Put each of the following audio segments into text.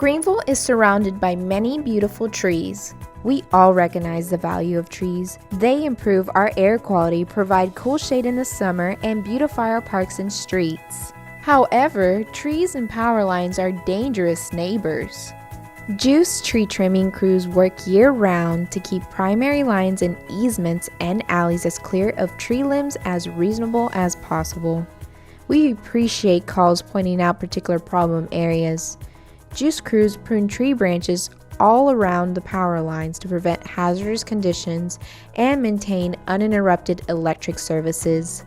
Greenville is surrounded by many beautiful trees. We all recognize the value of trees. They improve our air quality, provide cool shade in the summer, and beautify our parks and streets. However, trees and power lines are dangerous neighbors. GEUS tree trimming crews work year-round to keep primary lines and easements and alleys as clear of tree limbs as reasonable as possible. We appreciate calls pointing out particular problem areas. GEUS crews prune tree branches all around the power lines to prevent hazardous conditions and maintain uninterrupted electric services.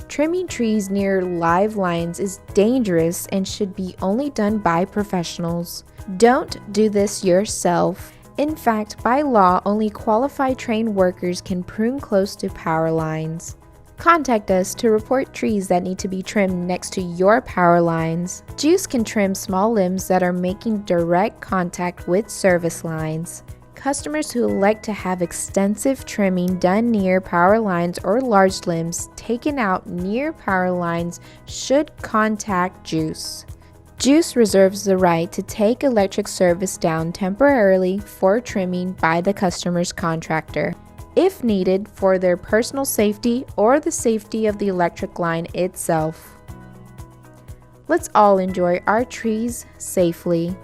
Trimming trees near live lines is dangerous and should be only done by professionals. Don't do this yourself. In fact, by law, only qualified trained workers can prune close to power lines. Contact us to report trees that need to be trimmed next to your power lines. GEUS can trim small limbs that are making direct contact with service lines. Customers who elect to have extensive trimming done near power lines or large limbs taken out near power lines should contact GEUS. GEUS reserves the right to take electric service down temporarily for trimming by the customer's contractor, if needed for their personal safety or the safety of the electric line itself. Let's all enjoy our trees safely.